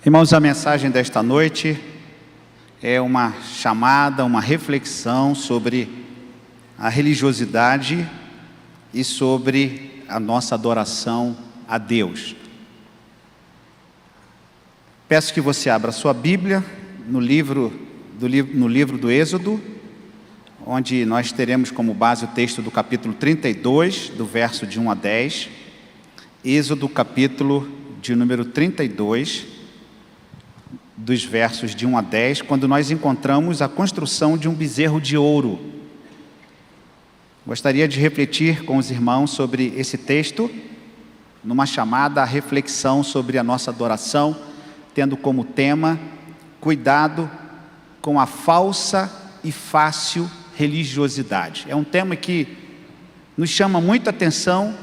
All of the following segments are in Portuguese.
Irmãos, a mensagem desta noite é uma chamada, uma reflexão sobre a religiosidade e sobre a nossa adoração a Deus. Peço que você abra sua Bíblia no livro do Êxodo, onde nós teremos como base o texto do capítulo 32, do verso de 1 a 10. Êxodo, capítulo de número 32, dos versos de 1 a 10, quando nós encontramos a construção de um bezerro de ouro. Gostaria de refletir com os irmãos sobre esse texto, numa chamada à reflexão sobre a nossa adoração, tendo como tema, cuidado com a falsa e fácil religiosidade. É um tema que nos chama muita atenção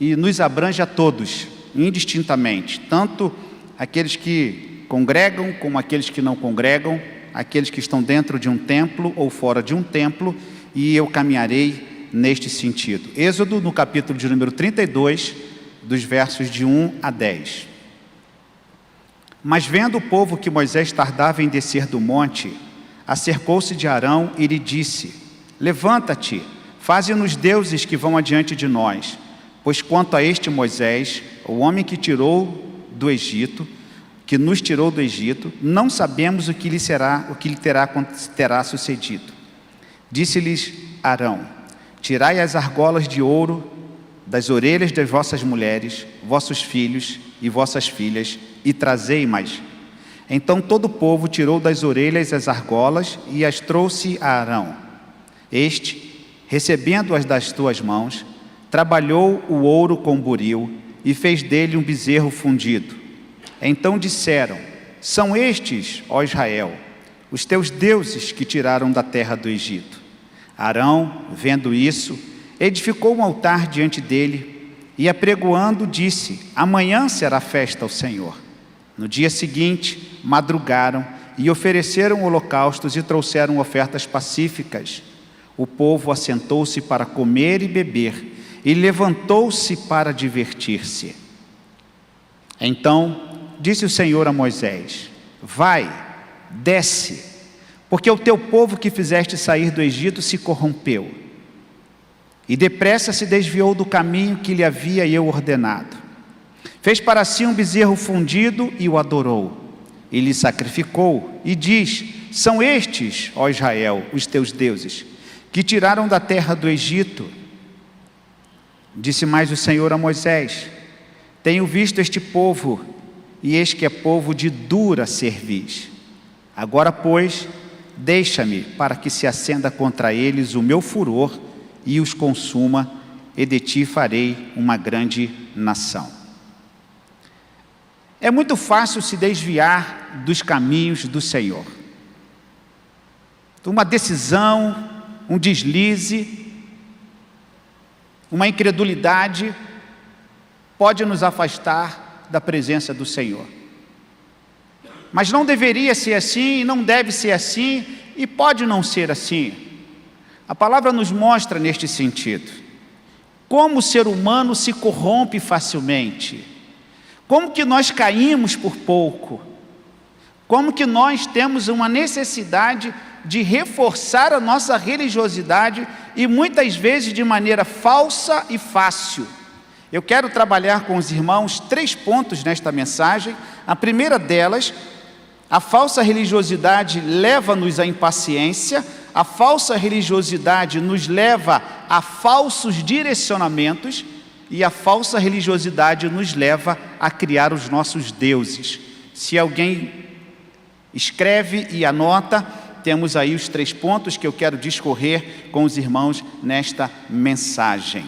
e nos abrange a todos, indistintamente, tanto aqueles que congregam como aqueles que não congregam, aqueles que estão dentro de um templo ou fora de um templo, e eu caminharei neste sentido. Êxodo, no capítulo de número 32, dos versos de 1 a 10. Mas vendo o povo que Moisés tardava em descer do monte, acercou-se de Arão e lhe disse: levanta-te, faze-nos deuses que vão adiante de nós, pois quanto a este Moisés, o homem que nos tirou do Egito, não sabemos o que lhe terá sucedido. Disse-lhes Arão: tirai as argolas de ouro das orelhas das vossas mulheres, vossos filhos e vossas filhas, e trazei-mas. Então todo o povo tirou das orelhas as argolas e as trouxe a Arão. Este, recebendo-as das tuas mãos, trabalhou o ouro com buril e fez dele um bezerro fundido. Então disseram: são estes, ó Israel, os teus deuses que tiraram da terra do Egito. Arão, vendo isso, edificou um altar diante dele e, apregoando, disse: amanhã será festa ao Senhor. No dia seguinte, madrugaram e ofereceram holocaustos e trouxeram ofertas pacíficas. O povo assentou-se para comer e beber e levantou-se para divertir-se. Então disse o Senhor a Moisés: vai, desce, porque o teu povo que fizeste sair do Egito se corrompeu. E depressa se desviou do caminho que lhe havia eu ordenado. Fez para si um bezerro fundido e o adorou. E lhe sacrificou e diz: são estes, ó Israel, os teus deuses, que tiraram da terra do Egito. Disse mais o Senhor a Moisés: tenho visto este povo, e eis que é povo de dura cerviz. Agora, pois, deixa-me para que se acenda contra eles o meu furor e os consuma, e de ti farei uma grande nação. É muito fácil se desviar dos caminhos do Senhor. Uma decisão, um deslize, uma incredulidade pode nos afastar da presença do Senhor. Mas não deveria ser assim, não deve ser assim, e pode não ser assim. A palavra nos mostra neste sentido como o ser humano se corrompe facilmente, como que nós caímos por pouco, como que nós temos uma necessidade de reforçar a nossa religiosidade, e muitas vezes de maneira falsa e fácil. Eu quero trabalhar com os irmãos 3 pontos nesta mensagem. A primeira delas: a falsa religiosidade leva-nos à impaciência, a falsa religiosidade nos leva a falsos direcionamentos, e a falsa religiosidade nos leva a criar os nossos deuses. Se alguém escreve e anota, temos aí os 3 pontos que eu quero discorrer com os irmãos nesta mensagem.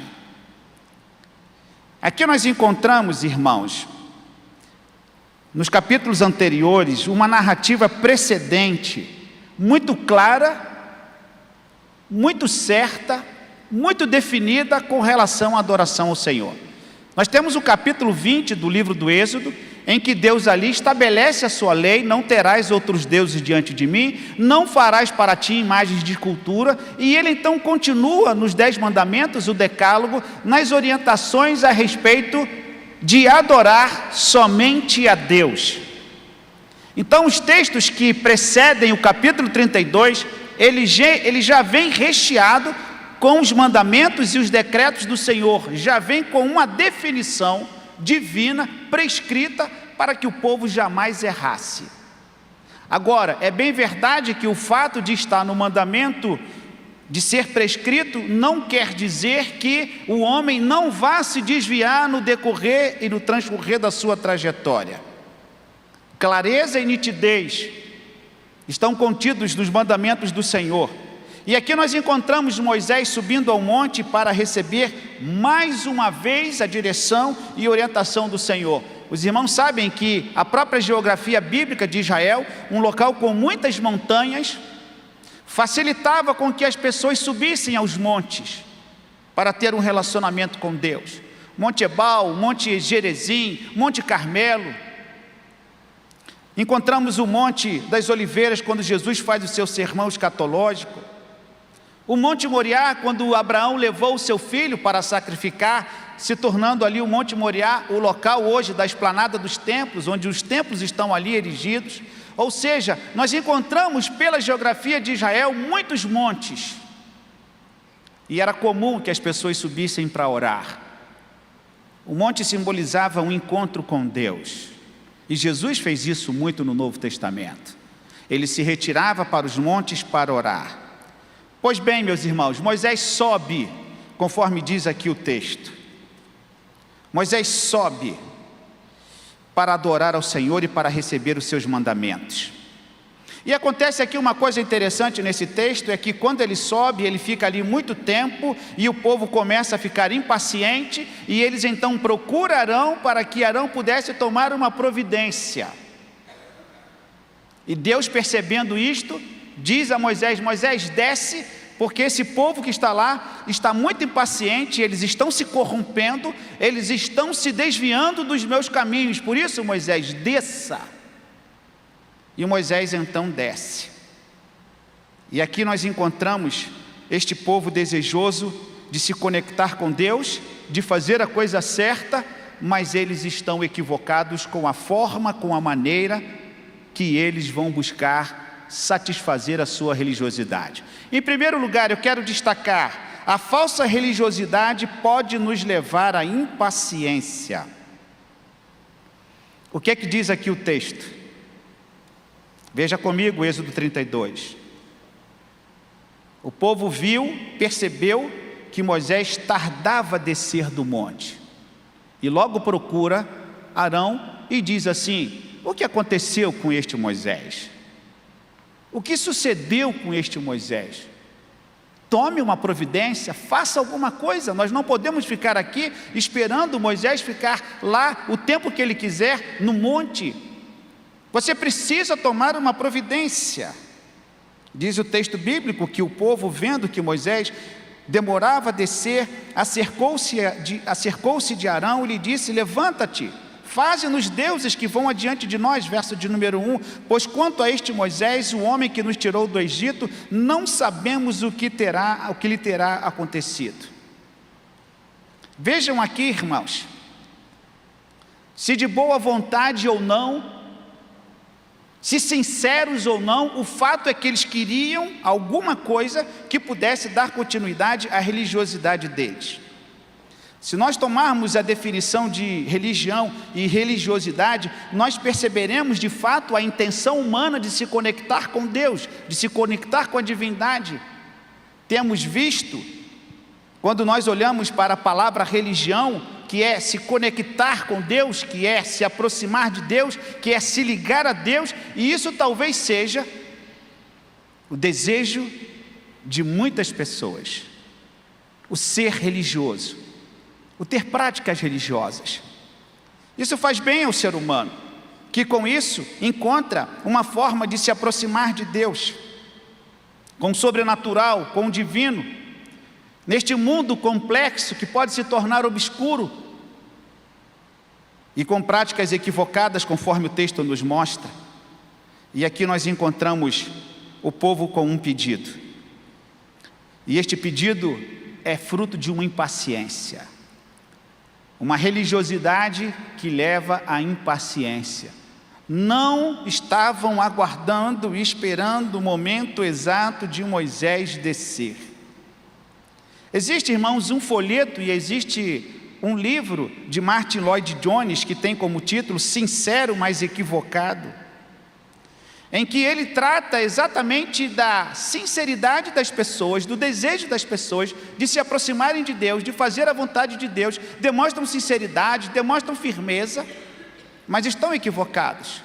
Aqui nós encontramos, irmãos, nos capítulos anteriores, uma narrativa precedente, muito clara, muito certa, muito definida com relação à adoração ao Senhor. Nós temos o capítulo 20 do livro do Êxodo, em que Deus ali estabelece a sua lei: não terás outros deuses diante de mim, não farás para ti imagens de escultura. E ele então continua nos 10 mandamentos, o decálogo, nas orientações a respeito de adorar somente a Deus. Então, os textos que precedem o capítulo 32, ele já vem recheado com os mandamentos e os decretos do Senhor, já vem com uma definição divina, prescrita, para que o povo jamais errasse. Agora, é bem verdade que o fato de estar no mandamento, de ser prescrito, não quer dizer que o homem não vá se desviar no decorrer e no transcorrer da sua trajetória. Clareza e nitidez estão contidos nos mandamentos do Senhor. E aqui nós encontramos Moisés subindo ao monte para receber mais uma vez a direção e orientação do Senhor. Os irmãos sabem que a própria geografia bíblica de Israel, um local com muitas montanhas, facilitava com que as pessoas subissem aos montes para ter um relacionamento com Deus. Monte Ebal, Monte Gerezim, Monte Carmelo. Encontramos o Monte das Oliveiras quando Jesus faz o seu sermão escatológico. O Monte Moriá, quando Abraão levou o seu filho para sacrificar, se tornando ali o Monte Moriá, o local hoje da esplanada dos templos, onde os templos estão ali erigidos. Ou seja, nós encontramos pela geografia de Israel muitos montes. E era comum que as pessoas subissem para orar. O monte simbolizava um encontro com Deus. E Jesus fez isso muito no Novo Testamento. Ele se retirava para os montes para orar. Pois bem, meus irmãos, Moisés sobe, conforme diz aqui o texto. Moisés sobe para adorar ao Senhor e para receber os seus mandamentos. E acontece aqui uma coisa interessante nesse texto, é que quando ele sobe, ele fica ali muito tempo, e o povo começa a ficar impaciente, e eles então procuram Arão, para que Arão pudesse tomar uma providência. E Deus, percebendo isto, diz a Moisés: Moisés, desce, porque esse povo que está lá está muito impaciente, eles estão se corrompendo, eles estão se desviando dos meus caminhos, por isso, Moisés, desça. E Moisés então desce. E aqui nós encontramos este povo desejoso de se conectar com Deus, de fazer a coisa certa, mas eles estão equivocados com a forma, com a maneira que eles vão buscar satisfazer a sua religiosidade. Em primeiro lugar, eu quero destacar: a falsa religiosidade pode nos levar à impaciência. O que é que diz aqui o texto? Veja comigo Êxodo 32. O povo viu, percebeu que Moisés tardava a descer do monte, e logo procura Arão e diz assim: o que aconteceu com este Moisés? O que sucedeu com este Moisés? Tome uma providência, faça alguma coisa. Nós não podemos ficar aqui esperando Moisés ficar lá o tempo que ele quiser no monte. Você precisa tomar uma providência. Diz o texto bíblico que o povo, vendo que Moisés demorava a descer, acercou-se de Arão e lhe disse: levanta-te, faze-nos deuses que vão adiante de nós. Verso de número 1: pois quanto a este Moisés, o homem que nos tirou do Egito, não sabemos o que lhe terá acontecido. Vejam aqui, irmãos, se de boa vontade ou não, se sinceros ou não, o fato é que eles queriam alguma coisa que pudesse dar continuidade à religiosidade deles. Se nós tomarmos a definição de religião e religiosidade, nós perceberemos de fato a intenção humana de se conectar com Deus, de se conectar com a divindade. Temos visto, quando nós olhamos para a palavra religião, que é se conectar com Deus, que é se aproximar de Deus, que é se ligar a Deus, e isso talvez seja o desejo de muitas pessoas, o ser religioso, o ter práticas religiosas. Isso faz bem ao ser humano, que com isso encontra uma forma de se aproximar de Deus, com o sobrenatural, com o divino, neste mundo complexo que pode se tornar obscuro, e com práticas equivocadas, conforme o texto nos mostra. E aqui nós encontramos o povo com um pedido, e este pedido é fruto de uma impaciência, uma religiosidade que leva à impaciência. não estavam aguardando e esperando o momento exato de Moisés descer. Existe, irmãos, um folheto e existe um livro de Martin Lloyd Jones que tem como título Sincero, mas Equivocado, em que ele trata exatamente da sinceridade das pessoas, do desejo das pessoas de se aproximarem de Deus, de fazer a vontade de Deus. Demonstram sinceridade, demonstram firmeza, mas estão equivocados.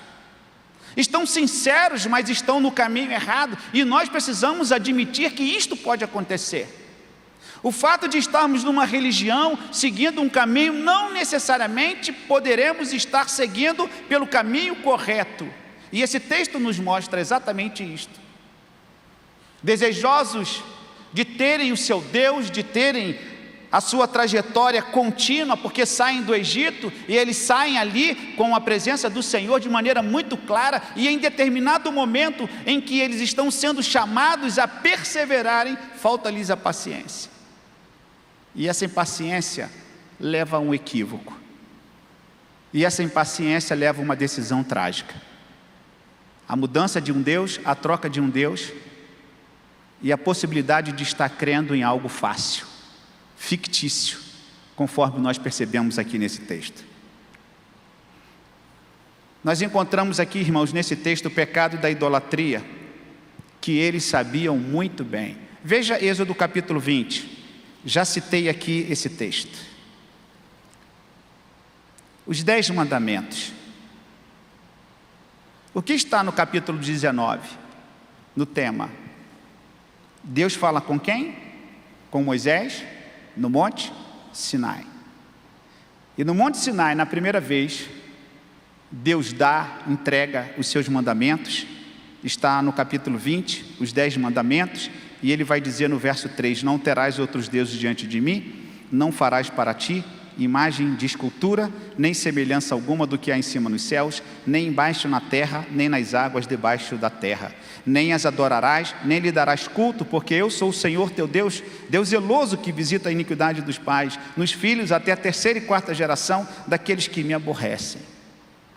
Estão sinceros, mas estão no caminho errado, e nós precisamos admitir que isto pode acontecer. O fato de estarmos numa religião, seguindo um caminho, não necessariamente poderemos estar seguindo pelo caminho correto. E esse texto nos mostra exatamente isto. Desejosos de terem o seu Deus, de terem a sua trajetória contínua, porque saem do Egito e eles saem ali com a presença do Senhor de maneira muito clara, e em determinado momento em que eles estão sendo chamados a perseverarem, falta-lhes a paciência. E essa impaciência leva a um equívoco. E essa impaciência leva a uma decisão trágica. A mudança de um Deus, a troca de um Deus e a possibilidade de estar crendo em algo fácil, fictício, conforme nós percebemos aqui nesse texto. Nós encontramos aqui, irmãos, nesse texto o pecado da idolatria, que eles sabiam muito bem. Veja Êxodo capítulo 20. Já citei aqui esse texto. Os 10 mandamentos. O que está no capítulo 19? No tema. Deus fala com quem? Com Moisés, no Monte Sinai. E no Monte Sinai, na primeira vez, Deus entrega os seus mandamentos. Está no capítulo 20, os 10 mandamentos. E ele vai dizer no verso 3, não terás outros deuses diante de mim, não farás para ti imagem de escultura, nem semelhança alguma do que há em cima nos céus, nem embaixo na terra, nem nas águas debaixo da terra. Nem as adorarás, nem lhe darás culto, porque eu sou o Senhor teu Deus, Deus zeloso que visita a iniquidade dos pais, nos filhos até a 3ª e 4ª geração daqueles que me aborrecem.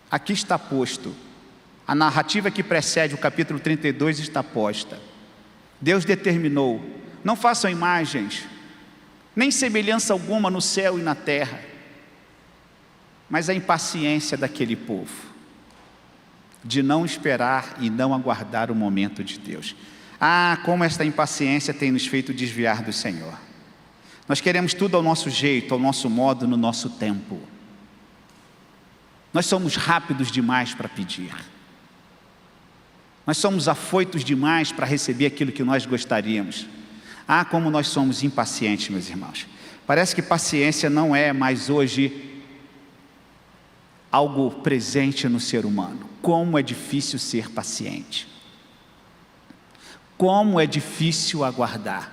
Aqui está posto, a narrativa que precede o capítulo 32 está posta. Deus determinou, não façam imagens, nem semelhança alguma no céu e na terra. Mas a impaciência daquele povo, de não esperar e não aguardar o momento de Deus. Ah, como esta impaciência tem nos feito desviar do Senhor. Nós queremos tudo ao nosso jeito, ao nosso modo, no nosso tempo. Nós somos rápidos demais para pedir. Nós somos afoitos demais para receber aquilo que nós gostaríamos. Ah, como nós somos impacientes, meus irmãos. Parece que paciência não é mais hoje algo presente no ser humano. Como é difícil ser paciente. Como é difícil aguardar.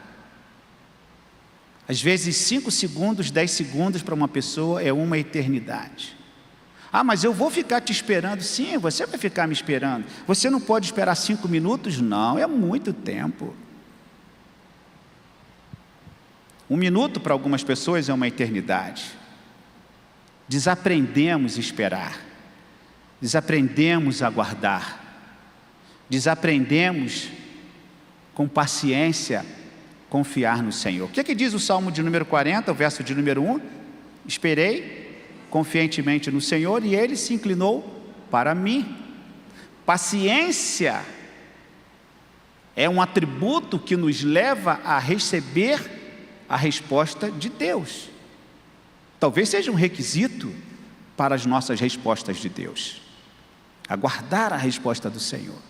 Às vezes 5 segundos, 10 segundos para uma pessoa é uma eternidade. Ah, mas eu vou ficar te esperando. Sim, você vai ficar me esperando. Você não pode esperar 5 minutos? Não, é muito tempo. 1 minuto para algumas pessoas é uma eternidade. Desaprendemos a esperar. Desaprendemos a aguardar. Desaprendemos com paciência confiar no Senhor. O que é que diz o Salmo de número 40, o verso de número 1? Esperei confiantemente no Senhor e Ele se inclinou para mim. Paciência é um atributo que nos leva a receber a resposta de Deus. Talvez seja um requisito para as nossas respostas de Deus, aguardar a resposta do Senhor.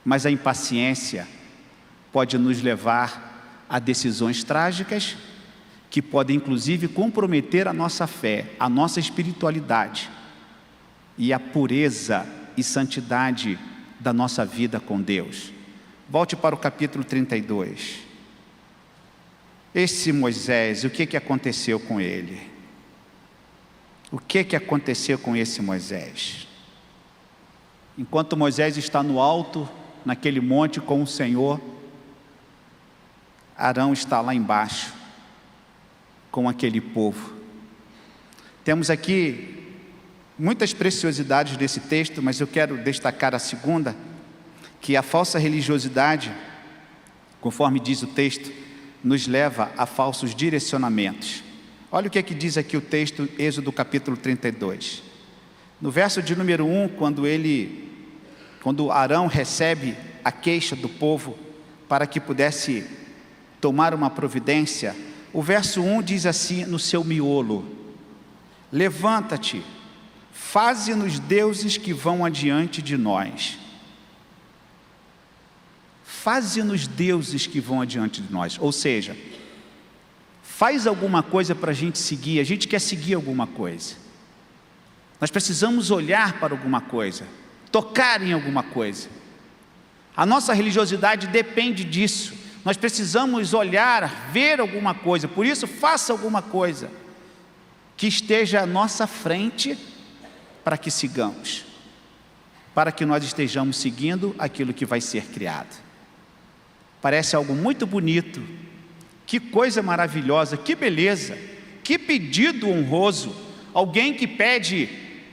Mas a impaciência pode nos levar a decisões trágicas que podem inclusive comprometer a nossa fé, a nossa espiritualidade e a pureza e santidade da nossa vida com Deus. Volte para o capítulo 32. Esse Moisés, o que aconteceu com ele? O que aconteceu com esse Moisés? Enquanto Moisés está no alto, naquele monte com o Senhor, Arão está lá embaixo, com aquele povo. Temos aqui muitas preciosidades desse texto, mas eu quero destacar a segunda, que a falsa religiosidade, conforme diz o texto, nos leva a falsos direcionamentos. Olha o que é que diz aqui o texto, Êxodo capítulo 32. No verso de número 1, quando Arão recebe a queixa do povo para que pudesse tomar uma providência, o verso 1 diz assim no seu miolo: levanta-te, faze-nos deuses que vão adiante de nós. Faze-nos deuses que vão adiante de nós. Ou seja, faz alguma coisa para a gente seguir. A gente quer seguir alguma coisa. Nós precisamos olhar para alguma coisa, tocar em alguma coisa. A nossa religiosidade depende disso. Nós precisamos olhar, ver alguma coisa. Por isso, faça alguma coisa que esteja à nossa frente para que sigamos, para que nós estejamos seguindo aquilo que vai ser criado. Parece algo muito bonito, que coisa maravilhosa, que beleza, que pedido honroso. Alguém que pede,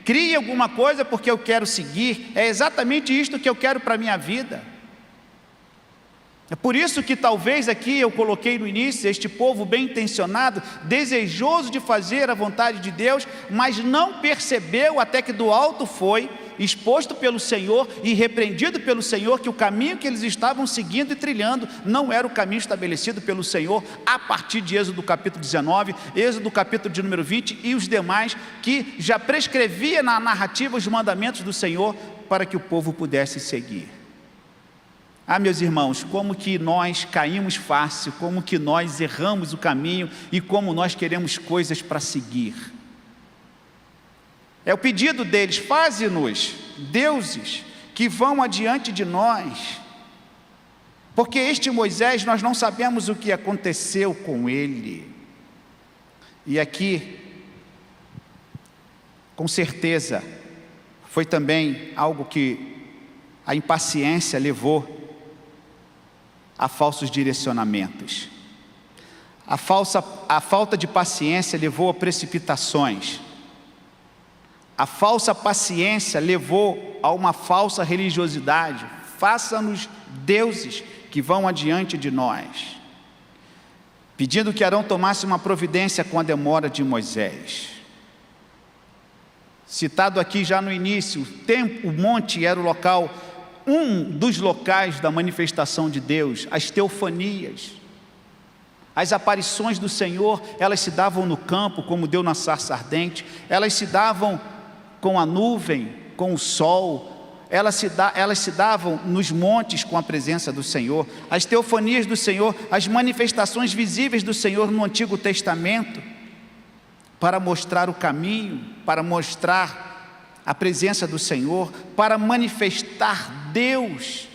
crie alguma coisa porque eu quero seguir, é exatamente isto que eu quero para a minha vida. É por isso que talvez aqui eu coloquei no início, este povo bem intencionado, desejoso de fazer a vontade de Deus, mas não percebeu até que do alto foi exposto pelo Senhor e repreendido pelo Senhor, que o caminho que eles estavam seguindo e trilhando não era o caminho estabelecido pelo Senhor, a partir de Êxodo capítulo 19, Êxodo capítulo de número 20 e os demais, que já prescrevia na narrativa os mandamentos do Senhor para que o povo pudesse seguir. Ah, meus irmãos, como que nós caímos fácil, como que nós erramos o caminho e como nós queremos coisas para seguir. É o pedido deles: faze-nos deuses que vão adiante de nós. Porque este Moisés, nós não sabemos o que aconteceu com ele. E aqui, com certeza, foi também algo que a impaciência levou a falsos direcionamentos. A falta de paciência levou a precipitações. A falsa paciência levou a uma falsa religiosidade. Faça-nos deuses que vão adiante de nós, pedindo que Arão tomasse uma providência com a demora de Moisés. Citado aqui já no início, o monte era o local, um dos locais da manifestação de Deus, as teofanias. As aparições do Senhor, elas se davam no campo, como deu na sarça ardente, elas se davam com a nuvem, com o sol, elas se davam nos montes com a presença do Senhor. As teofanias do Senhor, as manifestações visíveis do Senhor no Antigo Testamento, para mostrar o caminho, para mostrar a presença do Senhor, para manifestar Deus.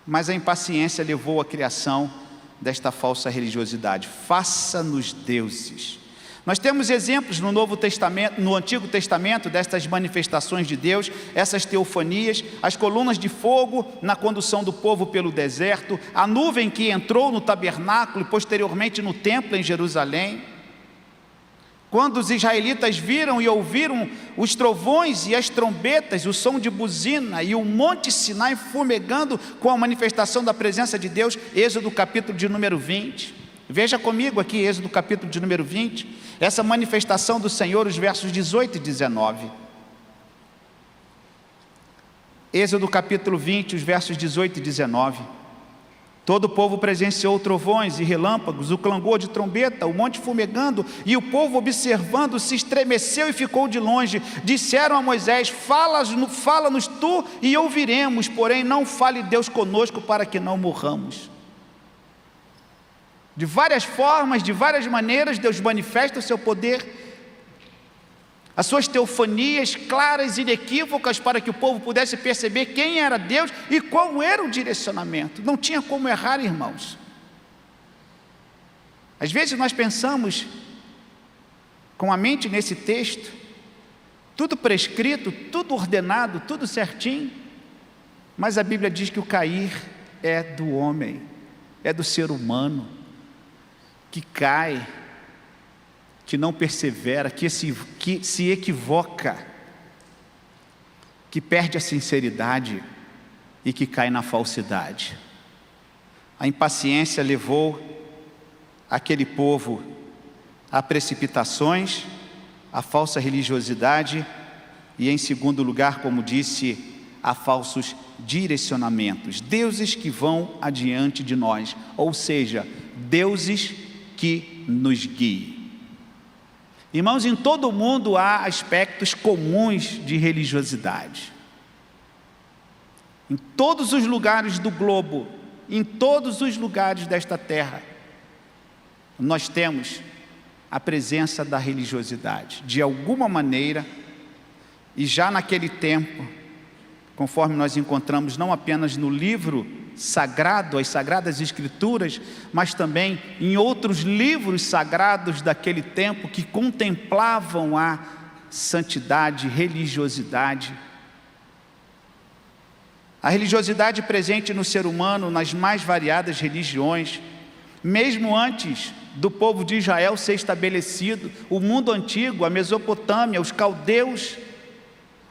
Mas a impaciência levou à criação desta falsa religiosidade. Faça-nos deuses. Nós temos exemplos no Novo Testamento, no Antigo Testamento, destas manifestações de Deus, essas teofanias, as colunas de fogo na condução do povo pelo deserto, a nuvem que entrou no tabernáculo e posteriormente no templo em Jerusalém. Quando os israelitas viram e ouviram os trovões e as trombetas, o som de buzina e o monte Sinai fumegando com a manifestação da presença de Deus, Êxodo capítulo de número 20. Veja comigo aqui, Êxodo capítulo de número 20, essa manifestação do Senhor, os versos 18 e 19. Êxodo capítulo 20, os versos 18 e 19. Todo o povo presenciou trovões e relâmpagos, o clangor de trombeta, o monte fumegando, e o povo, observando, se estremeceu e ficou de longe. Disseram a Moisés: fala-nos tu e ouviremos, porém não fale Deus conosco para que não morramos. De várias formas, de várias maneiras, Deus manifesta o seu poder, as suas teofanias claras e inequívocas, para que o povo pudesse perceber quem era Deus e qual era o direcionamento. Não tinha como errar, irmãos. Às vezes nós pensamos com a mente nesse texto, tudo prescrito, tudo ordenado, tudo certinho, mas a Bíblia diz que o cair é do homem, é do ser humano, que cai, que não persevera, que se equivoca, que perde a sinceridade e que cai na falsidade. A impaciência levou aquele povo a precipitações, a falsa religiosidade e, em segundo lugar, como disse, a falsos direcionamentos, deuses que vão adiante de nós, ou seja, deuses que nos guiem. Irmãos, em todo o mundo há aspectos comuns de religiosidade. Em todos os lugares do globo, em todos os lugares desta terra, nós temos a presença da religiosidade, de alguma maneira, e já naquele tempo, conforme nós encontramos não apenas no livro sagrado, as Sagradas Escrituras, mas também em outros livros sagrados daquele tempo que contemplavam a santidade, religiosidade. A religiosidade presente no ser humano, nas mais variadas religiões, mesmo antes do povo de Israel ser estabelecido, o mundo antigo, a Mesopotâmia, os caldeus,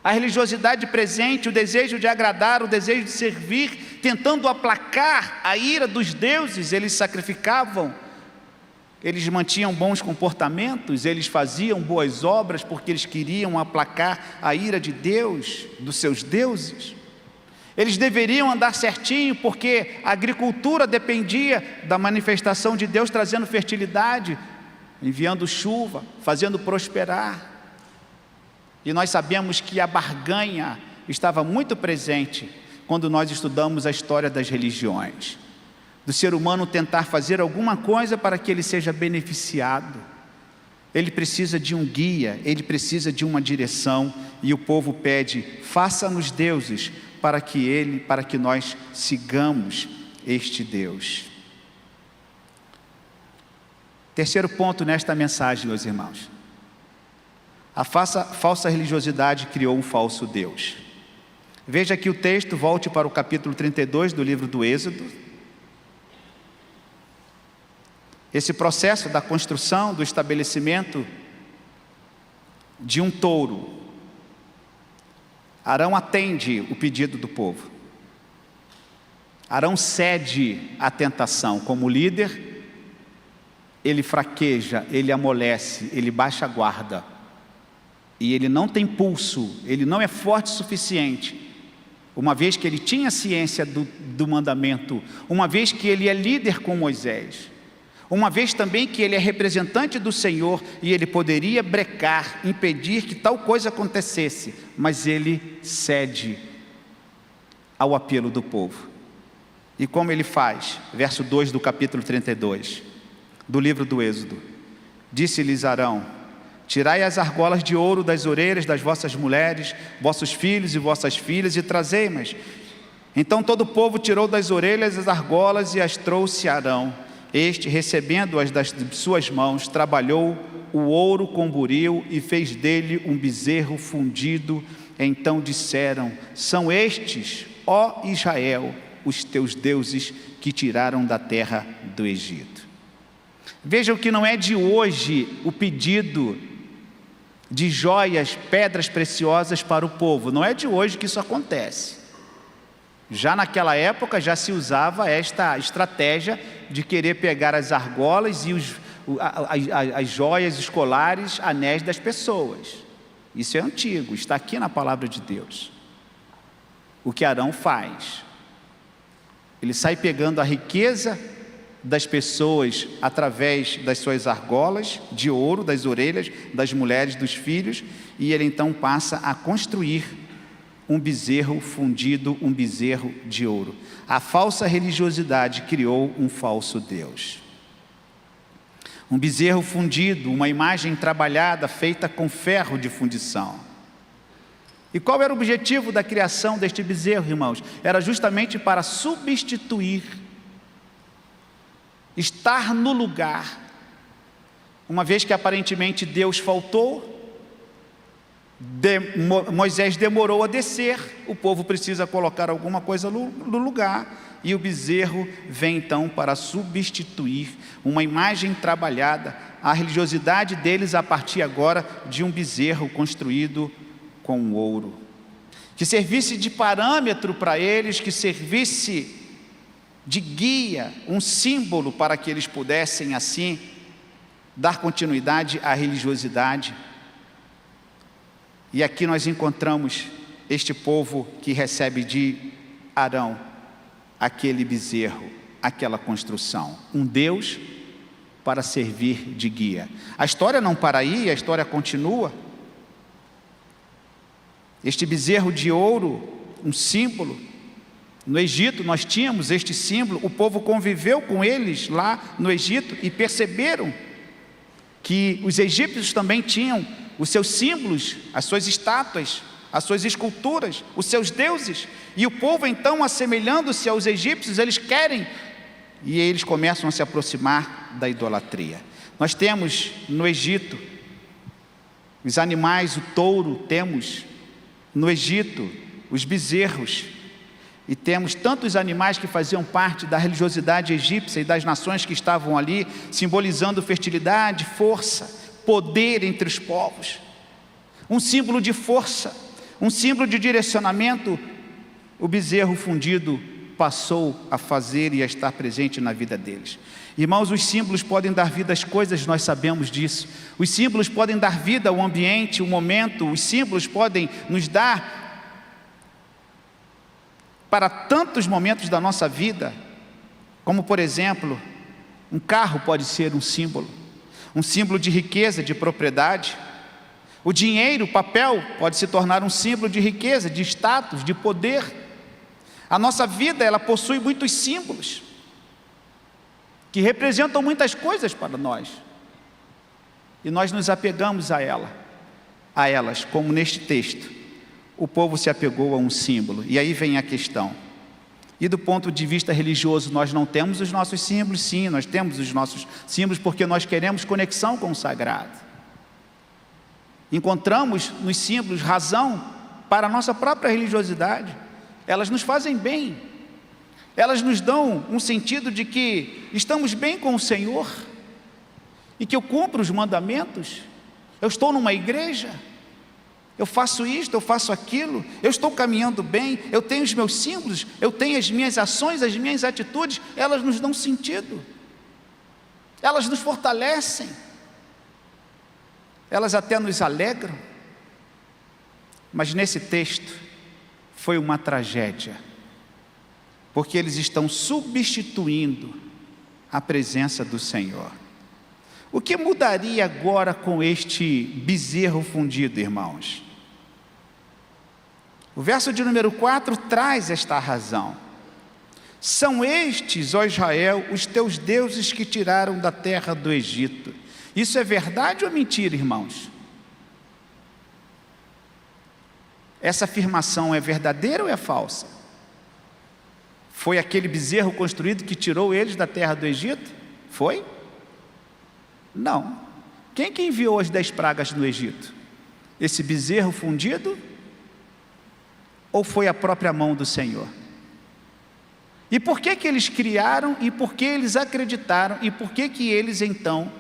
a religiosidade presente, o desejo de agradar, o desejo de servir, tentando aplacar a ira dos deuses, eles sacrificavam, eles mantinham bons comportamentos, eles faziam boas obras porque eles queriam aplacar a ira de Deus, dos seus deuses. Eles deveriam andar certinho porque a agricultura dependia da manifestação de Deus trazendo fertilidade, enviando chuva, fazendo prosperar. E nós sabemos que a barganha estava muito presente quando nós estudamos a história das religiões. Do ser humano tentar fazer alguma coisa para que ele seja beneficiado. Ele precisa de um guia, ele precisa de uma direção, e o povo pede: faça-nos deuses para que nós sigamos este Deus. Terceiro ponto nesta mensagem, meus irmãos. A falsa religiosidade criou um falso Deus. Veja aqui o texto, volte para o capítulo 32 do livro do Êxodo. Esse processo da construção, do estabelecimento de um touro. Arão atende o pedido do povo. Arão cede à tentação. Como líder, ele fraqueja, ele amolece, ele baixa a guarda. E ele não tem pulso, ele não é forte o suficiente, uma vez que ele tinha ciência do mandamento, uma vez que ele é líder com Moisés, uma vez também que ele é representante do Senhor e ele poderia brecar, impedir que tal coisa acontecesse, mas ele cede ao apelo do povo. E como ele faz? Verso 2 do capítulo 32 do livro do Êxodo: disse-lhes Arão: tirai as argolas de ouro das orelhas das vossas mulheres, vossos filhos e vossas filhas, e trazei-mas. Então todo o povo tirou das orelhas as argolas e as trouxe a Arão. Este, recebendo-as das suas mãos, trabalhou o ouro com buril e fez dele um bezerro fundido. Então disseram: são estes, ó Israel, os teus deuses que tiraram da terra do Egito. Vejam que não é de hoje o pedido de joias, pedras preciosas para o povo. Não é de hoje que isso acontece. Já naquela época já se usava esta estratégia de querer pegar as argolas e as joias escolares, anéis das pessoas. Isso é antigo, está aqui na palavra de Deus. O que Arão faz? Ele sai pegando a riqueza das pessoas através das suas argolas de ouro, das orelhas, das mulheres, dos filhos, e ele então passa a construir um bezerro fundido, um bezerro de ouro. A falsa religiosidade criou um falso Deus. Um bezerro fundido, uma imagem trabalhada, feita com ferro de fundição. E qual era o objetivo da criação deste bezerro, irmãos? Era justamente para substituir, estar no lugar. Uma vez que aparentemente Deus faltou, Moisés demorou a descer, o povo precisa colocar alguma coisa no lugar, e o bezerro vem então para substituir uma imagem trabalhada, a religiosidade deles a partir agora de um bezerro construído com ouro, que servisse de parâmetro para eles, que servisse de guia, um símbolo para que eles pudessem assim dar continuidade à religiosidade. E aqui nós encontramos este povo que recebe de Arão aquele bezerro, aquela construção, um Deus para servir de guia. A história não para aí, a história continua. Este bezerro de ouro, um símbolo. No Egito nós tínhamos este símbolo, o povo conviveu com eles lá no Egito e perceberam que os egípcios também tinham os seus símbolos, as suas estátuas, as suas esculturas, os seus deuses, e o povo então, assemelhando-se aos egípcios, eles querem, e eles começam a se aproximar da idolatria. Nós temos no Egito os animais, o touro, temos no Egito os bezerros, e temos tantos animais que faziam parte da religiosidade egípcia e das nações que estavam ali, simbolizando fertilidade, força, poder entre os povos, um símbolo de força, um símbolo de direcionamento. O bezerro fundido passou a fazer e a estar presente na vida deles. Irmãos, os símbolos podem dar vida às coisas, nós sabemos disso. Os símbolos podem dar vida ao ambiente, ao momento. Os símbolos podem nos dar para tantos momentos da nossa vida, como por exemplo, um carro pode ser um símbolo de riqueza, de propriedade. O dinheiro, o papel, pode se tornar um símbolo de riqueza, de status, de poder. A nossa vida, ela possui muitos símbolos, que representam muitas coisas para nós, e nós nos apegamos a elas, como neste texto, o povo se apegou a um símbolo. E aí vem a questão, e do ponto de vista religioso, nós não temos os nossos símbolos? Sim, nós temos os nossos símbolos, porque nós queremos conexão com o sagrado. Encontramos nos símbolos razão para a nossa própria religiosidade. Elas nos fazem bem, elas nos dão um sentido de que estamos bem com o Senhor, e que eu cumpro os mandamentos, eu estou numa igreja, eu faço isto, eu faço aquilo, eu estou caminhando bem, eu tenho os meus símbolos, eu tenho as minhas ações, as minhas atitudes, elas nos dão sentido, elas nos fortalecem, elas até nos alegram. Mas nesse texto foi uma tragédia, porque eles estão substituindo a presença do Senhor. O que mudaria agora com este bezerro fundido, irmãos? O verso de número 4 traz esta razão. São estes, ó Israel, os teus deuses que tiraram da terra do Egito. Isso é verdade ou mentira, irmãos? Essa afirmação é verdadeira ou é falsa? Foi aquele bezerro construído que tirou eles da terra do Egito? Foi? Não. Quem que enviou as 10 pragas no Egito? Esse bezerro fundido? Ou foi a própria mão do Senhor? E por que que eles criaram, e por que eles acreditaram, e por que que eles então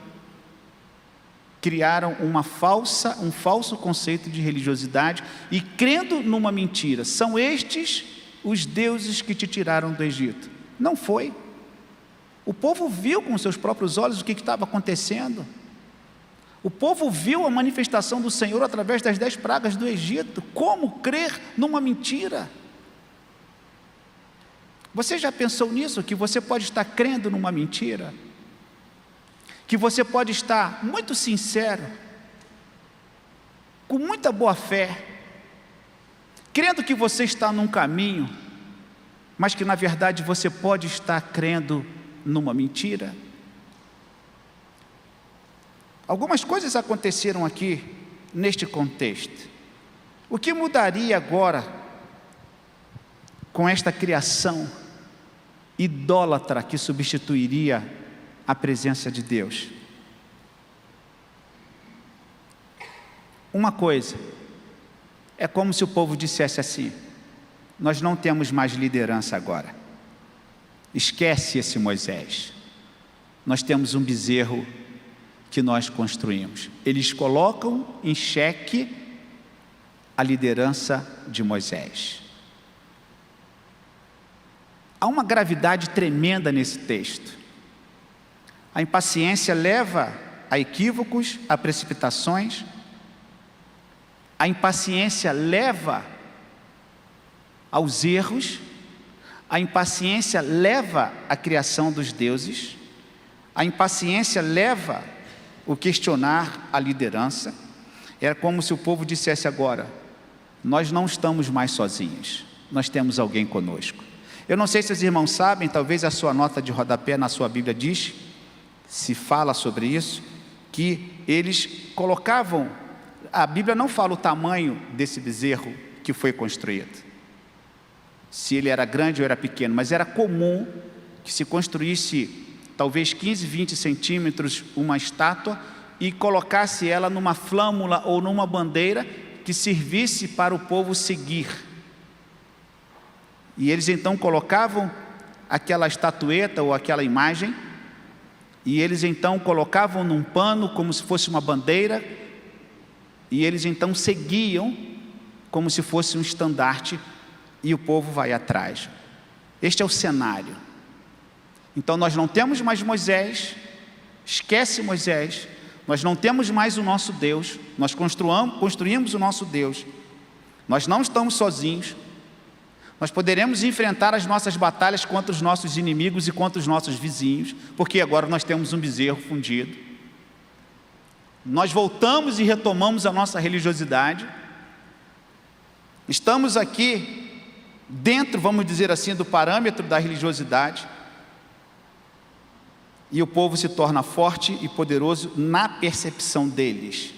criaram um falso conceito de religiosidade e crendo numa mentira? São estes os deuses que te tiraram do Egito. Não foi. O povo viu com seus próprios olhos o que estava acontecendo. O povo viu a manifestação do Senhor através das 10 pragas do Egito. Como crer numa mentira? Você já pensou nisso? Que você pode estar crendo numa mentira? Que você pode estar muito sincero, com muita boa fé, crendo que você está num caminho, mas que na verdade você pode estar crendo numa mentira? Algumas coisas aconteceram aqui neste contexto. O que mudaria agora com esta criação idólatra que substituiria a presença de Deus? Uma coisa, é como se o povo dissesse assim: nós não temos mais liderança agora, Esquece esse Moisés. Nós temos um bezerro que nós construímos. Eles colocam em xeque a liderança de Moisés. Há uma gravidade tremenda nesse texto. A impaciência leva a equívocos, a precipitações. A impaciência leva aos erros. A impaciência leva à criação dos deuses. A impaciência leva o questionar a liderança. Era como se o povo dissesse agora: nós não estamos mais sozinhos, nós temos alguém conosco. Eu não sei se os irmãos sabem, talvez a sua nota de rodapé na sua Bíblia diz, se fala sobre isso, que eles colocavam, a Bíblia não fala o tamanho desse bezerro que foi construído, se ele era grande ou era pequeno, mas era comum que se construísse talvez 15, 20 centímetros uma estátua e colocasse ela numa flâmula ou numa bandeira que servisse para o povo seguir. E eles então colocavam aquela estatueta ou aquela imagem, e eles então colocavam num pano como se fosse uma bandeira, e eles então seguiam como se fosse um estandarte, e o povo vai atrás. Este é o cenário. Então nós não temos mais Moisés, esquece Moisés, nós não temos mais o nosso Deus, nós construímos o nosso Deus, nós não estamos sozinhos, nós poderemos enfrentar as nossas batalhas contra os nossos inimigos e contra os nossos vizinhos, porque agora nós temos um bezerro fundido. Nós voltamos e retomamos a nossa religiosidade, estamos aqui dentro, vamos dizer assim, do parâmetro da religiosidade, e o povo se torna forte e poderoso na percepção deles.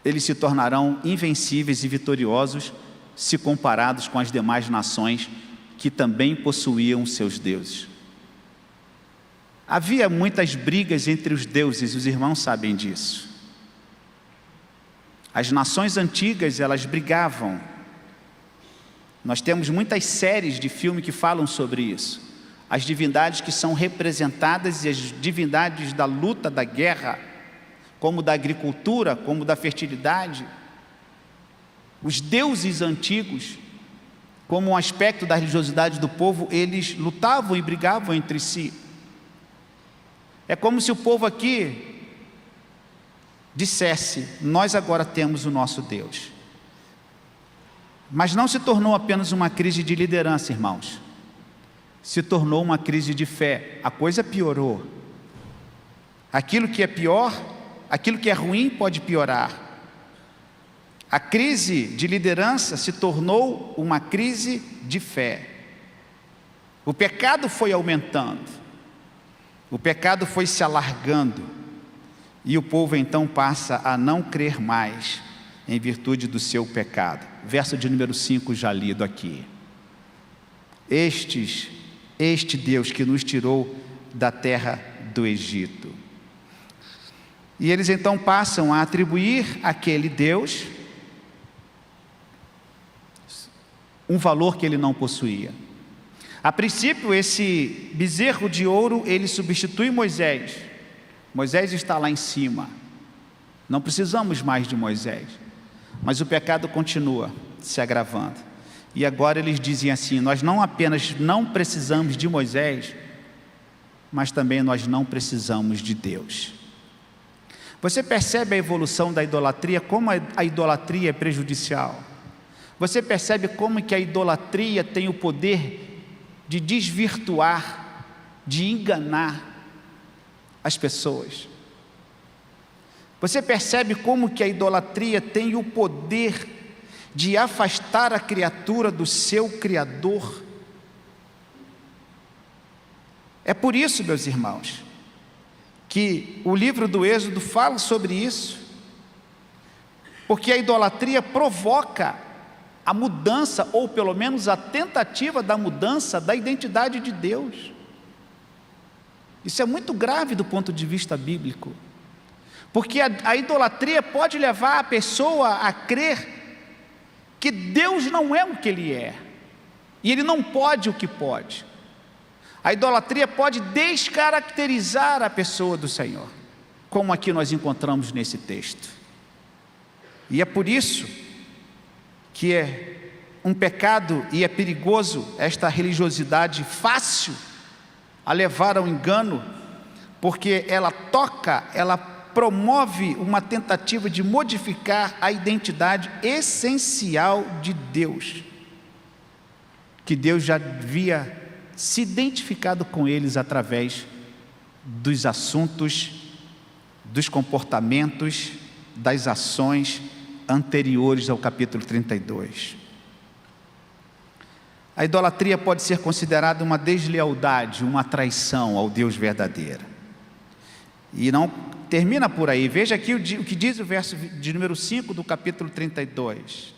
Eles se tornarão invencíveis e vitoriosos se comparados com as demais nações que também possuíam seus deuses. Havia muitas brigas entre os deuses, os irmãos sabem disso. As nações antigas, elas brigavam. Nós temos muitas séries de filme que falam sobre isso. As divindades que são representadas e as divindades da luta, da guerra, como da agricultura, como da fertilidade. Os deuses antigos, como um aspecto da religiosidade do povo, eles lutavam e brigavam entre si. É como se o povo aqui dissesse: nós agora temos o nosso Deus. Mas não se tornou apenas uma crise de liderança, irmãos. Se tornou uma crise de fé. A coisa piorou. Aquilo que é pior, aquilo que é ruim pode piorar. A crise de liderança se tornou uma crise de fé. O pecado foi aumentando, o pecado foi se alargando, e o povo então passa a não crer mais em virtude do seu pecado. Verso de número 5 já lido aqui. Este Deus que nos tirou da terra do Egito. E eles então passam a atribuir àquele Deus um valor que ele não possuía. A princípio, esse bezerro de ouro, ele substitui Moisés. Moisés está lá em cima. Não precisamos mais de Moisés. Mas o pecado continua se agravando. E agora eles dizem assim: nós não apenas não precisamos de Moisés, mas também nós não precisamos de Deus. Você percebe a evolução da idolatria, como a idolatria é prejudicial? Você percebe como que a idolatria tem o poder de desvirtuar, de enganar as pessoas? Você percebe como que a idolatria tem o poder de afastar a criatura do seu Criador? É por isso, meus irmãos, que o livro do Êxodo fala sobre isso, porque a idolatria provoca a mudança, ou pelo menos a tentativa da mudança da identidade de Deus. Isso é muito grave do ponto de vista bíblico, porque a idolatria pode levar a pessoa a crer que Deus não é o que Ele é, e Ele não pode o que pode. A idolatria pode descaracterizar a pessoa do Senhor, como aqui nós encontramos nesse texto. E é por isso que é um pecado e é perigoso esta religiosidade fácil a levar ao engano, porque ela promove uma tentativa de modificar a identidade essencial de Deus, que Deus já havia se identificado com eles através dos assuntos, dos comportamentos, das ações anteriores ao capítulo 32. A idolatria pode ser considerada uma deslealdade, uma traição ao Deus verdadeiro. E não termina por aí. Veja aqui o que diz o verso de número 5 do capítulo 32.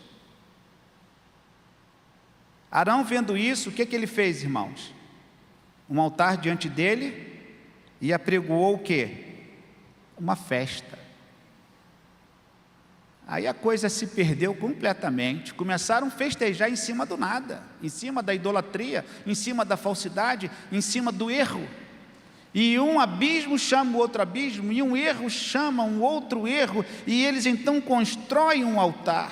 Arão, vendo isso, o que ele fez, irmãos? Um altar diante dele e apregoou o quê? Uma festa. Aí a coisa se perdeu completamente, começaram a festejar em cima do nada, em cima da idolatria, em cima da falsidade, em cima do erro. E um abismo chama o outro abismo, e um erro chama um outro erro, e eles então constroem um altar.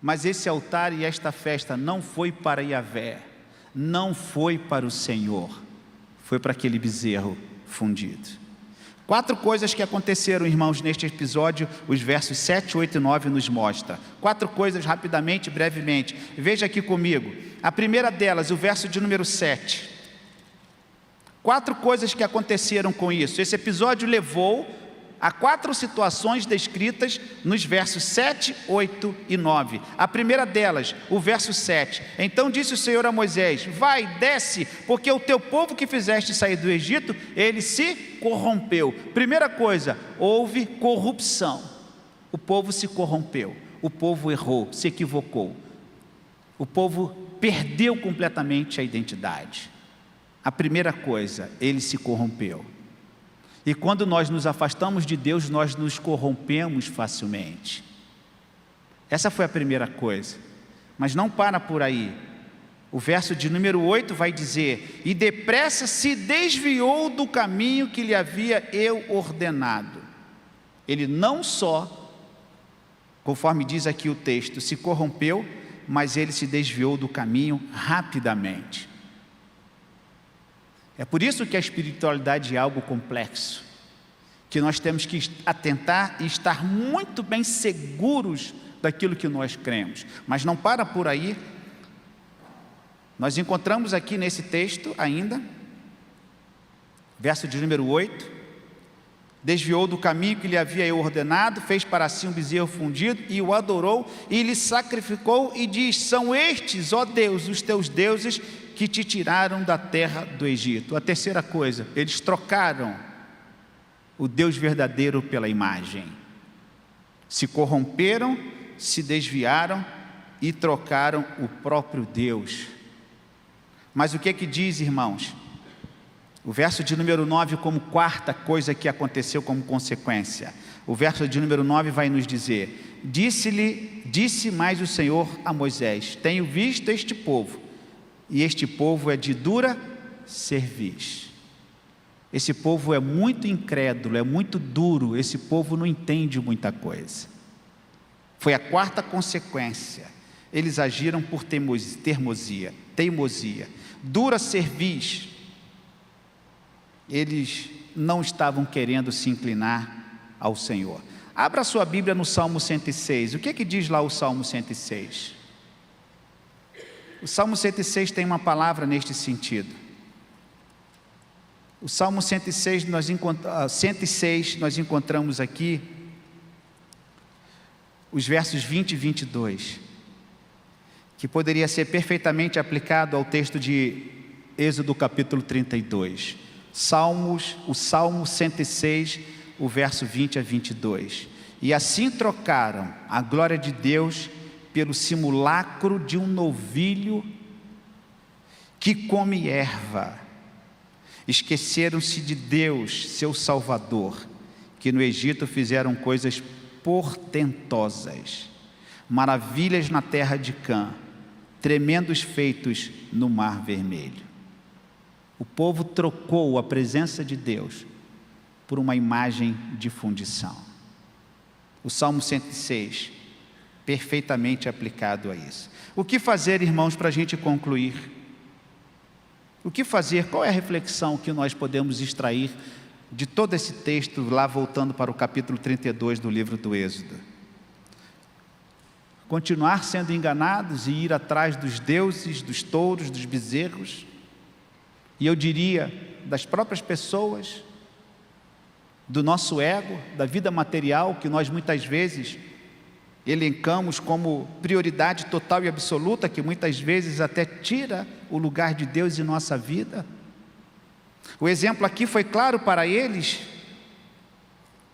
Mas esse altar e esta festa não foi para Yahvé, não foi para o Senhor, foi para aquele bezerro fundido. 4 coisas que aconteceram, irmãos, neste episódio, os versos 7, 8 e 9 nos mostra. 4 coisas rapidamente, brevemente. Veja aqui comigo. A primeira delas, o verso de número 7. 4 coisas que aconteceram com isso. Esse episódio levou a 4 situações descritas nos versos 7, 8 e 9. A primeira delas, o verso 7. Então disse o Senhor a Moisés: vai, desce, porque o teu povo que fizeste sair do Egito, ele se corrompeu. Primeira coisa, houve corrupção. O povo se corrompeu, o povo errou, se equivocou. O povo perdeu completamente a identidade. A primeira coisa, ele se corrompeu. E quando nós nos afastamos de Deus, nós nos corrompemos facilmente. Essa foi a primeira coisa. Mas não para por aí. O verso de número 8 vai dizer: e depressa se desviou do caminho que lhe havia eu ordenado. Ele não só, conforme diz aqui o texto, se corrompeu, mas ele se desviou do caminho rapidamente. É por isso que a espiritualidade é algo complexo, que nós temos que atentar e estar muito bem seguros daquilo que nós cremos. Mas não para por aí. Nós encontramos aqui nesse texto ainda, verso de número 8, desviou do caminho que lhe havia eu ordenado, fez para si um bezerro fundido e o adorou e lhe sacrificou e diz: são estes, ó Deus, os teus deuses que te tiraram da terra do Egito. A terceira coisa, eles trocaram o Deus verdadeiro pela imagem. Se corromperam, se desviaram e trocaram o próprio Deus. Mas o que é que diz, irmãos? O verso de número 9, como 4ª coisa que aconteceu como consequência. O verso de número 9 vai nos dizer: disse mais o Senhor a Moisés: tenho visto este povo, e este povo é de dura cerviz. Esse povo é muito incrédulo, é muito duro, esse povo não entende muita coisa. Foi a 4ª consequência. Eles agiram por teimosia, dura cerviz. Eles não estavam querendo se inclinar ao Senhor. Abra sua Bíblia no Salmo 106. O que é que diz lá o Salmo 106? O Salmo 106 tem uma palavra neste sentido. O Salmo 106 nós encontramos aqui os versos 20 e 22, que poderia ser perfeitamente aplicado ao texto de Êxodo capítulo 32. O Salmo 106, o verso 20 a 22. E assim trocaram a glória de Deus pelo simulacro de um novilho que come erva. Esqueceram-se de Deus, seu Salvador, que no Egito fizeram coisas portentosas, maravilhas na terra de Cã, tremendos feitos no Mar Vermelho. O povo trocou a presença de Deus por uma imagem de fundição. O Salmo 106, perfeitamente aplicado a isso. O que fazer, irmãos, para a gente concluir? O que fazer? Qual é a reflexão que nós podemos extrair de todo esse texto, lá voltando para o capítulo 32 do livro do Êxodo? Continuar sendo enganados e ir atrás dos deuses, dos touros, dos bezerros, e eu diria, das próprias pessoas, do nosso ego, da vida material, que nós muitas vezes elencamos como prioridade total e absoluta, que muitas vezes até tira o lugar de Deus em nossa vida. O exemplo aqui foi claro para eles,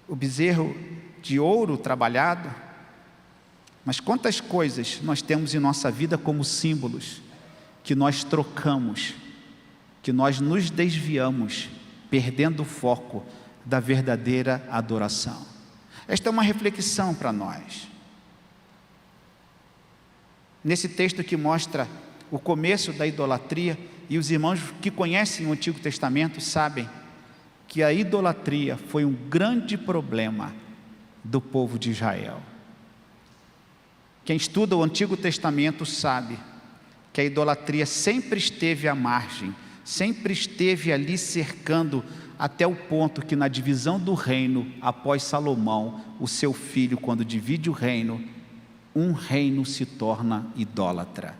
o bezerro de ouro trabalhado, mas quantas coisas nós temos em nossa vida como símbolos, que nós trocamos, que nós nos desviamos, perdendo o foco da verdadeira adoração. Esta é uma reflexão para nós. Nesse texto que mostra o começo da idolatria, e os irmãos que conhecem o Antigo Testamento sabem que a idolatria foi um grande problema do povo de Israel. Quem estuda o Antigo Testamento sabe que a idolatria sempre esteve à margem, sempre esteve ali cercando, até o ponto que na divisão do reino, após Salomão, o seu filho, quando divide o reino, um reino se torna idólatra.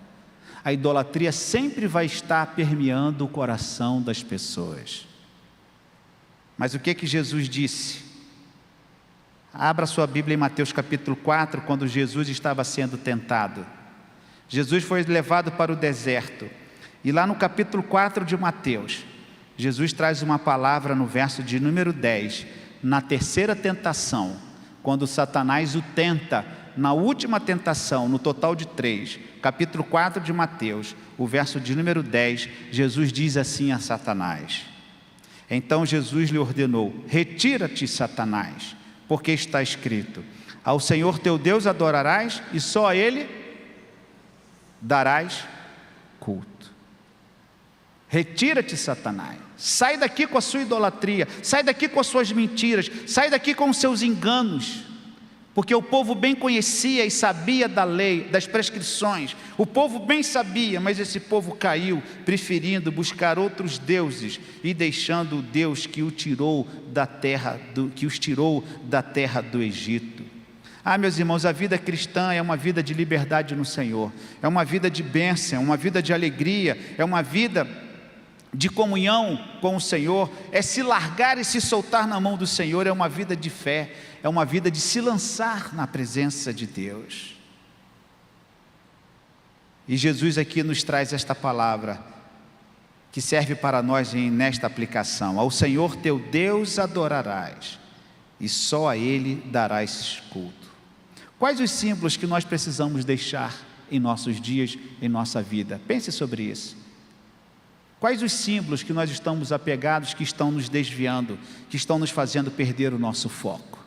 A idolatria sempre vai estar permeando o coração das pessoas. Mas o que Jesus disse? Abra sua Bíblia em Mateus capítulo 4, quando Jesus estava sendo tentado. Jesus foi levado para o deserto, e lá no capítulo 4 de Mateus, Jesus traz uma palavra no verso de número 10, na terceira tentação, quando Satanás o tenta, na última tentação, no total de 3, capítulo 4 de Mateus, o verso de número 10, Jesus diz assim a Satanás: então Jesus lhe ordenou: retira-te, Satanás, porque está escrito, ao Senhor teu Deus adorarás e só a Ele darás culto. Retira-te, Satanás, sai daqui com a sua idolatria, sai daqui com as suas mentiras, sai daqui com os seus enganos, porque o povo bem conhecia e sabia da lei, das prescrições, o povo bem sabia, mas esse povo caiu, preferindo buscar outros deuses e deixando o Deus que os tirou da terra do Egito. Ah, meus irmãos, a vida cristã é uma vida de liberdade no Senhor, é uma vida de bênção, é uma vida de alegria, é uma vida de comunhão com o Senhor, é se largar e se soltar na mão do Senhor, é uma vida de fé, é uma vida de se lançar na presença de Deus. E Jesus aqui nos traz esta palavra, que serve para nós nesta aplicação: ao Senhor teu Deus adorarás, e só a Ele darás culto. Quais os símbolos que nós precisamos deixar em nossos dias, em nossa vida? Pense sobre isso. Quais os símbolos que nós estamos apegados, que estão nos desviando, que estão nos fazendo perder o nosso foco?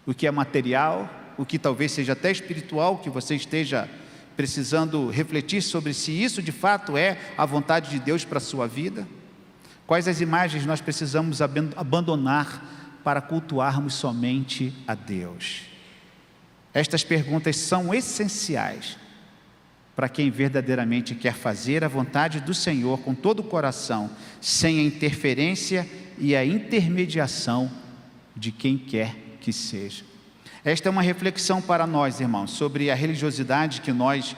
O que é material, o que talvez seja até espiritual, que você esteja precisando refletir sobre se isso de fato é a vontade de Deus para a sua vida? Quais as imagens nós precisamos abandonar para cultuarmos somente a Deus? Estas perguntas são essenciais para quem verdadeiramente quer fazer a vontade do Senhor com todo o coração, sem a interferência e a intermediação de quem quer que seja. Esta é uma reflexão para nós, irmãos, sobre a religiosidade que nós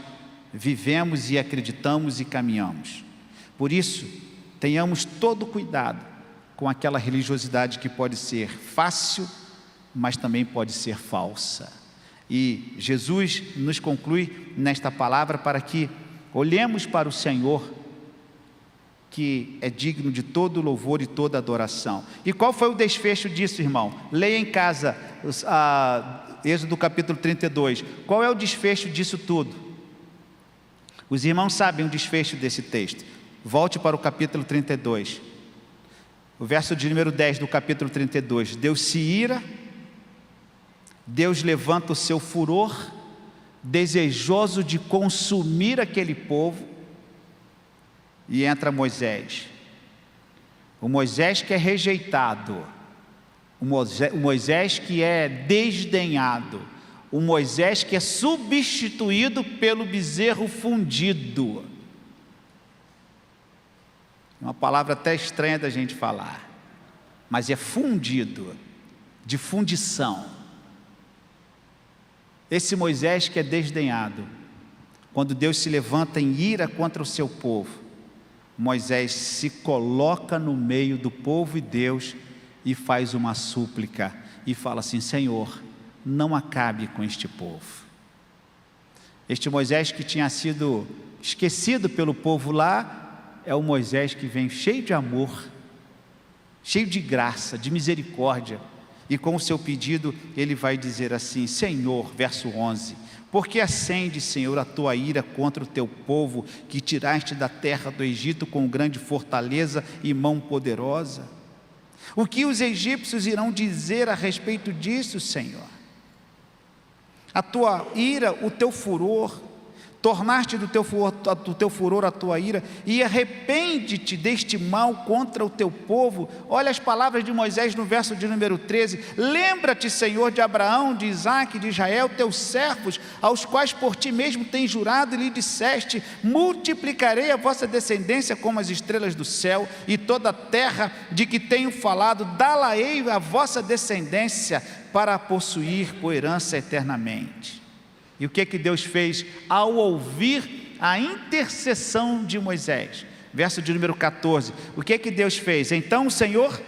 vivemos e acreditamos e caminhamos. Por isso, tenhamos todo cuidado com aquela religiosidade que pode ser fácil, mas também pode ser falsa. E Jesus nos conclui nesta palavra para que olhemos para o Senhor, que é digno de todo louvor e toda adoração. E qual foi o desfecho disso, irmão? Leia em casa, Êxodo capítulo 32. Qual é o desfecho disso tudo? Os irmãos sabem o desfecho desse texto. Volte para o capítulo 32. O verso de número 10 do capítulo 32. Deus se ira, Deus levanta o seu furor, desejoso de consumir aquele povo, e entra Moisés O Moisés que é rejeitado, o Moisés que é desdenhado, o Moisés que é substituído pelo bezerro fundido. Uma palavra até estranha da gente falar, mas é fundido, de fundição. Esse Moisés que é desdenhado, quando Deus se levanta em ira contra o seu povo, Moisés se coloca no meio do povo e Deus e faz uma súplica e fala assim: Senhor, não acabe com este povo. Este Moisés que tinha sido esquecido pelo povo lá, é o Moisés que vem cheio de amor, cheio de graça, de misericórdia, e com o seu pedido ele vai dizer assim: Senhor, verso 11, porque acende, Senhor, a tua ira contra o teu povo, que tiraste da terra do Egito com grande fortaleza e mão poderosa? O que os egípcios irão dizer a respeito disso, Senhor? A tua ira, o teu furor, tornaste do teu furor a tua ira, e arrepende-te deste mal contra o teu povo. Olha as palavras de Moisés no verso de número 13: lembra-te, Senhor, de Abraão, de Isaque, de Israel, teus servos, aos quais por ti mesmo tens jurado, e lhe disseste: multiplicarei a vossa descendência como as estrelas do céu, e toda a terra de que tenho falado dá-la-ei a vossa descendência, para a possuir por herança eternamente. E o que Deus fez ao ouvir a intercessão de Moisés? Verso de número 14, o que Deus fez? Então o Senhor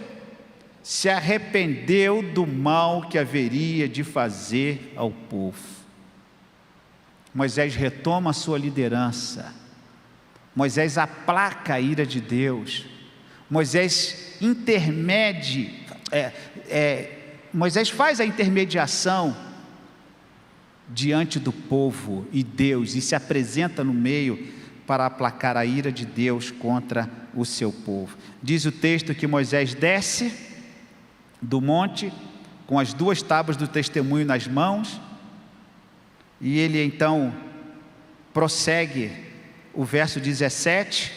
se arrependeu do mal que haveria de fazer ao povo. Moisés retoma a sua liderança, Moisés aplaca a ira de Deus, Moisés Moisés faz a intermediação diante do povo e Deus, e se apresenta no meio para aplacar a ira de Deus contra o seu povo. Diz o texto que Moisés desce do monte com as 2 tábuas do testemunho nas mãos, e ele então prossegue o verso 17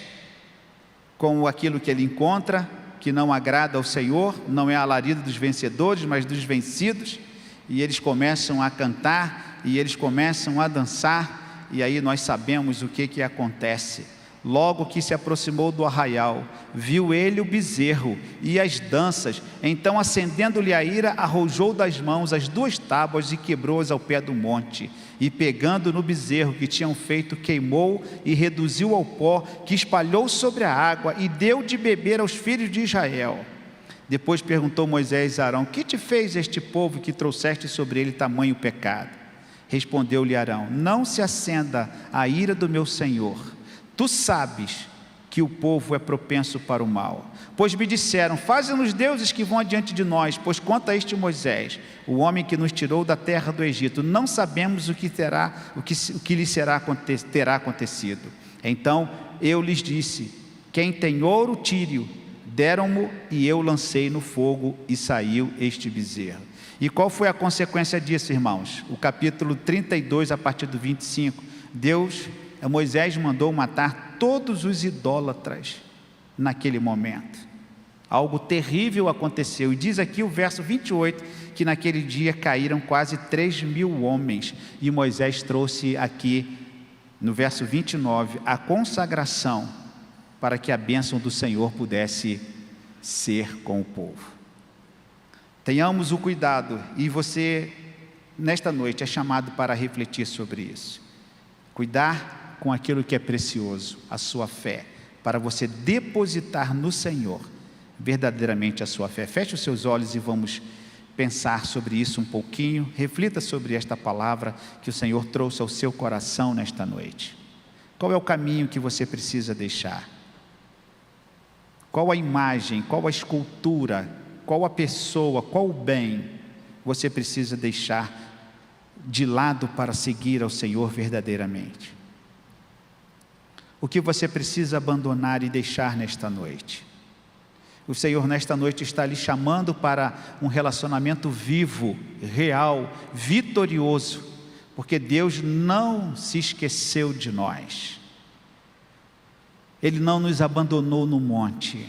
com aquilo que ele encontra, que não agrada ao Senhor, não é a alarido dos vencedores, mas dos vencidos, e eles começam a cantar, e eles começam a dançar, e aí nós sabemos o que acontece. Logo que se aproximou do arraial, viu ele o bezerro e as danças, então acendendo-lhe a ira, arrojou das mãos as 2 tábuas e quebrou-as ao pé do monte, e pegando no bezerro que tinham feito, queimou e reduziu ao pó, que espalhou sobre a água, e deu de beber aos filhos de Israel. Depois perguntou Moisés a Arão: que te fez este povo que trouxeste sobre ele tamanho pecado? Respondeu-lhe Arão: não se acenda a ira do meu Senhor, tu sabes que o povo é propenso para o mal. Pois me disseram: faze-nos deuses que vão adiante de nós, pois quanto a este Moisés, o homem que nos tirou da terra do Egito, não sabemos o que lhe terá acontecido. Então eu lhes disse: quem tem ouro, tire-o. Deram-mo, e eu lancei no fogo, e saiu este bezerro. E qual foi a consequência disso, irmãos? O capítulo 32, a partir do 25, Moisés mandou matar todos os idólatras naquele momento. Algo terrível aconteceu, e diz aqui o verso 28, que naquele dia caíram quase 3.000 homens, e Moisés trouxe aqui, no verso 29, a consagração, para que a bênção do Senhor pudesse ser com o povo. Tenhamos o cuidado, e você, nesta noite, é chamado para refletir sobre isso. Cuidar com aquilo que é precioso, a sua fé, para você depositar no Senhor verdadeiramente a sua fé. Feche os seus olhos e vamos pensar sobre isso um pouquinho. Reflita sobre esta palavra que o Senhor trouxe ao seu coração nesta noite. Qual é o caminho que você precisa deixar? Qual a imagem, qual a escultura, qual a pessoa, qual o bem você precisa deixar de lado para seguir ao Senhor verdadeiramente? O que você precisa abandonar e deixar nesta noite? O Senhor nesta noite está lhe chamando para um relacionamento vivo, real, vitorioso, porque Deus não se esqueceu de nós. Ele não nos abandonou no monte.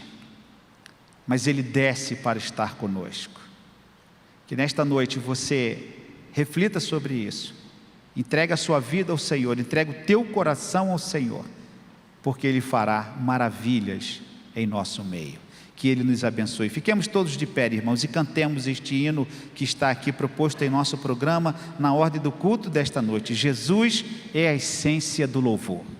mas Ele desce para estar conosco. Que nesta noite você reflita sobre isso, entregue a sua vida ao Senhor, entregue o teu coração ao Senhor, porque Ele fará maravilhas em nosso meio. Que Ele nos abençoe. Fiquemos todos de pé, irmãos, e cantemos este hino que está aqui proposto em nosso programa, na ordem do culto desta noite. Jesus é a essência do louvor.